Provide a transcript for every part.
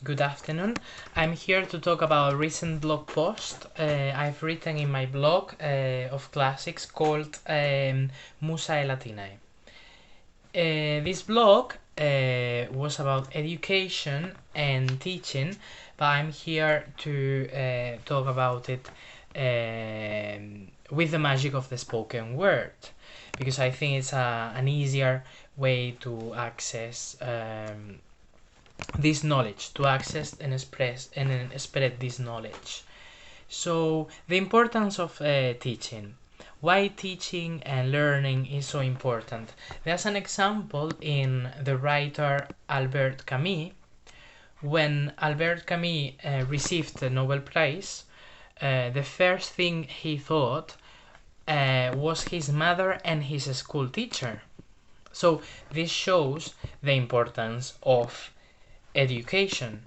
Good afternoon. I'm here to talk about a recent blog post I've written in my blog of classics called Musae Latinae. This blog was about education and teaching, but I'm here to talk about it with the magic of the spoken word, because I think it's an easier way to access this knowledge, to access and express and spread this knowledge. So the importance of teaching. Why teaching and learning is so important. There's an example in the writer Albert Camus. When Albert Camus received the Nobel Prize, the first thing he thought was his mother and his school teacher. So this shows the importance of education,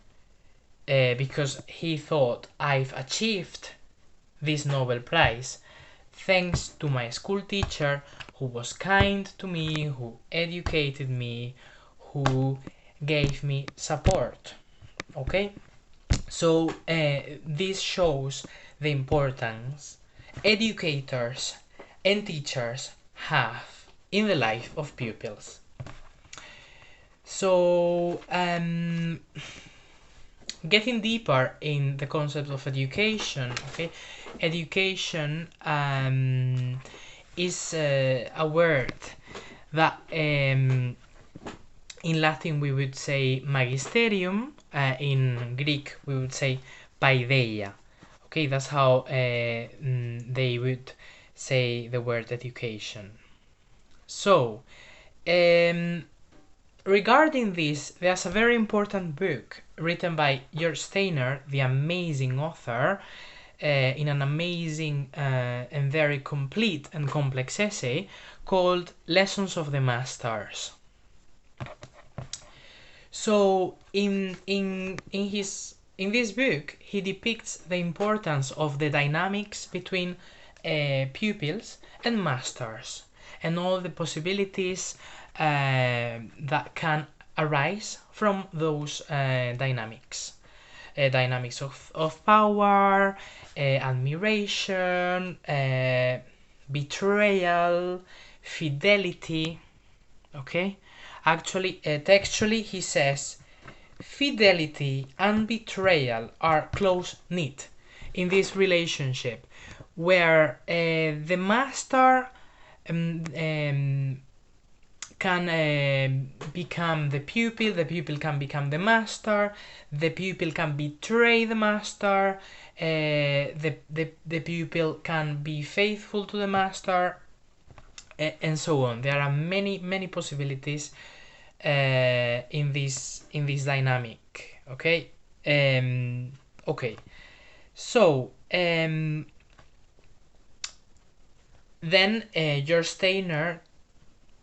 because he thought, I've achieved this Nobel Prize thanks to my school teacher, who was kind to me, who educated me, who gave me support. Okay, so this shows the importance educators and teachers have in the life of pupils. So, getting deeper in the concept of education, okay, education is a word that in Latin we would say magisterium, in Greek we would say Paideia. Okay, that's how they would say the word education. So, regarding this, there's a very important book written by Steiner, the amazing author, in an amazing and very complete and complex essay called Lessons of the Masters. So in this book, he depicts the importance of the dynamics between pupils and masters, and all the possibilities that can arise from those dynamics. Dynamics of power, admiration, betrayal, fidelity. Okay? Actually, textually, he says, fidelity and betrayal are close-knit in this relationship, where the master can become the pupil can become the master, the pupil can betray the master, the pupil can be faithful to the master, and so on. There are many possibilities in this dynamic. Okay. Okay. So then George Steiner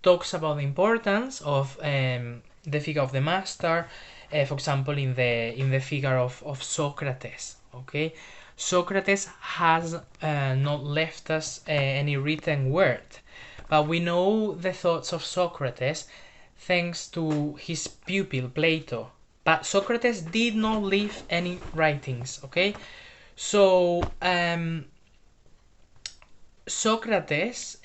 talks about the importance of the figure of the master, for example, in the figure of Socrates. Okay, Socrates has not left us any written word, but we know the thoughts of Socrates thanks to his pupil Plato. But Socrates did not leave any writings. Okay, so Socrates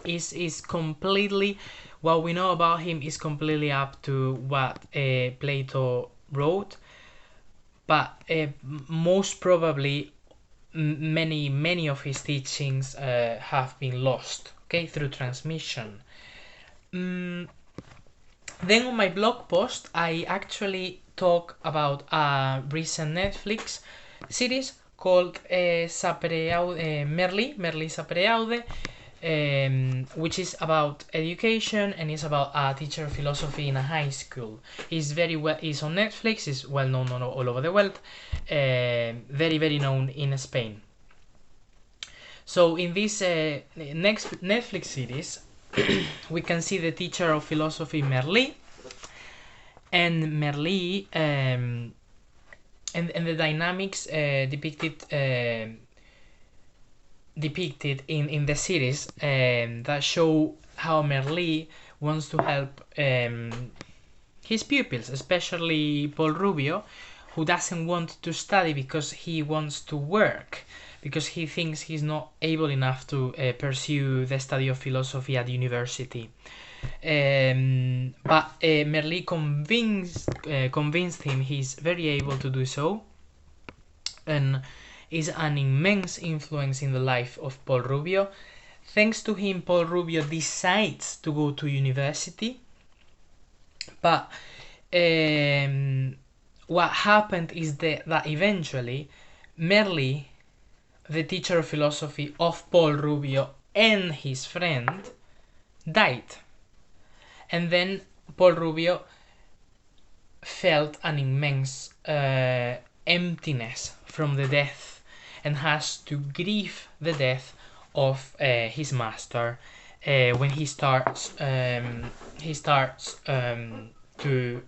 is completely, what we know about him is completely up to what Plato wrote, but most probably many of his teachings have been lost, okay, through transmission. Then on my blog post I actually talk about a recent Netflix series called sapere aude, Merlí sapere aude, which is about education and is about a teacher of philosophy in a high school. It's on Netflix, is well known all over the world, very known in Spain. So in this next Netflix series we can see the teacher of philosophy Merlí, and Merlí and the dynamics depicted in the series that show how Merlí wants to help his pupils, especially Paul Rubio, who doesn't want to study because he wants to work, because he thinks he's not able enough to pursue the study of philosophy at university. But Merlí convinced him he's very able to do so, and is an immense influence in the life of Paul Rubio. Thanks to him, Paul Rubio decides to go to university, but what happened is that eventually Merlí, the teacher of philosophy of Paul Rubio and his friend, died. And then Paul Rubio felt an immense emptiness from the death and has to grieve the death of his master when he starts to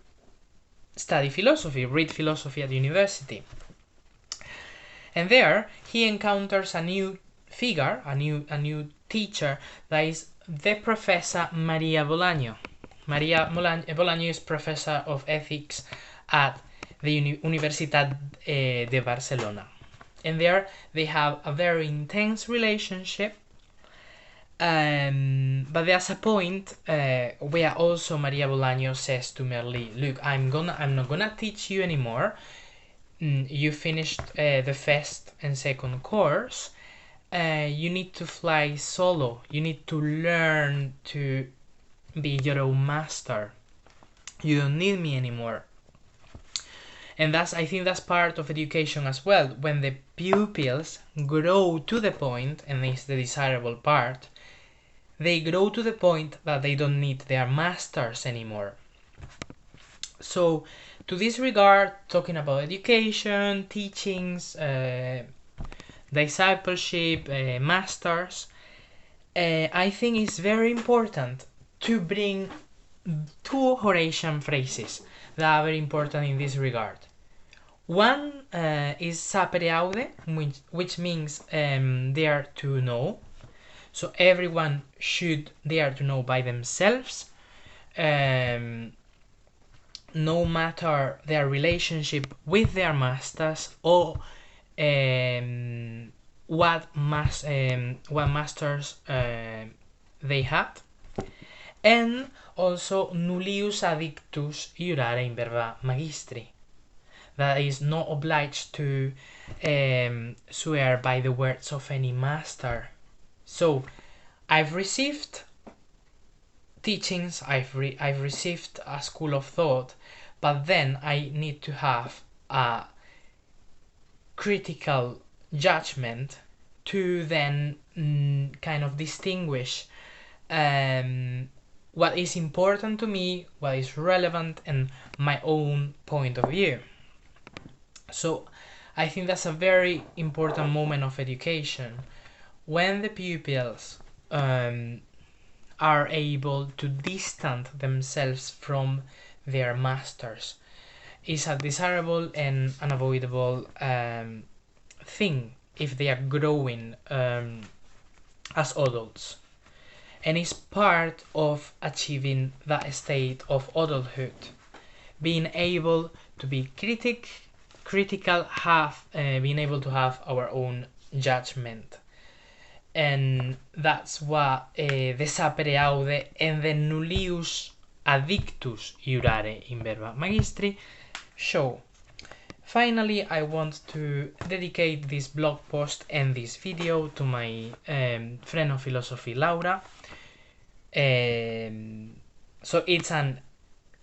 study philosophy, read philosophy at university. And there he encounters a new figure, a new teacher, that is the Professor Maria Bolaño. Maria Bolaño is professor of ethics at the Universitat de Barcelona. And there they have a very intense relationship. But there's a point where also Maria Bolaño says to Merlí, look, I'm not gonna teach you anymore. You finished the first and second course. You need to fly solo. You need to learn to be your own master. You don't need me anymore. And I think that's part of education as well. When the pupils grow to the point, and it's the desirable part, they grow to the point that they don't need their masters anymore. So, to this regard, talking about education, teachings, discipleship, masters, I think it's very important to bring two Horatian phrases that are very important in this regard. One is sapere aude, which means dare to know. So everyone should dare to know by themselves, no matter their relationship with their masters or what masters they had. And also nullius addictus iurare in verba magistri, that is not obliged to swear by the words of any master. So I've received teachings, I've received a school of thought, but then I need to have a critical judgment to then kind of distinguish what is important to me, what is relevant, and my own point of view. So I think that's a very important moment of education, when the pupils are able to distance themselves from their masters. Is a desirable and unavoidable thing if they are growing as adults. And it's part of achieving that state of adulthood, being able to be critical, being able to have our own judgment. And that's what the sapere aude and the nullius addictus iurare in verba magistri show. Finally, I want to dedicate this blog post and this video to my friend of philosophy, Laura. So it's an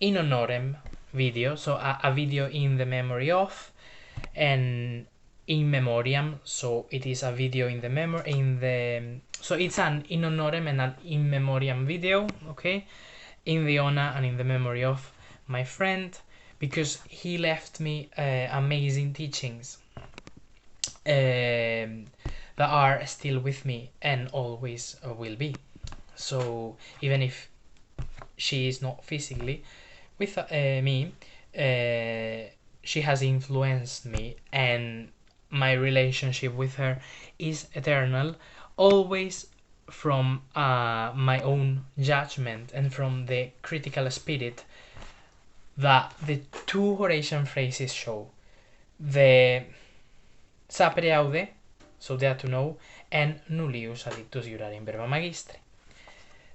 in honorem video, so a video in the memory of, and in memoriam, so it is a video in the so it's an in honorem and an in memoriam video, okay, in the honor and in the memory of my friend, because he left me amazing teachings that are still with me and always will be. So even if she is not physically with me, she has influenced me, and my relationship with her is eternal, always from my own judgment and from the critical spirit that the two Horatian phrases show. The sapere aude, so they are to know, and nullius addictus iurare in verba magistri.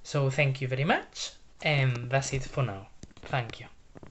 So thank you very much, and that's it for now. Thank you.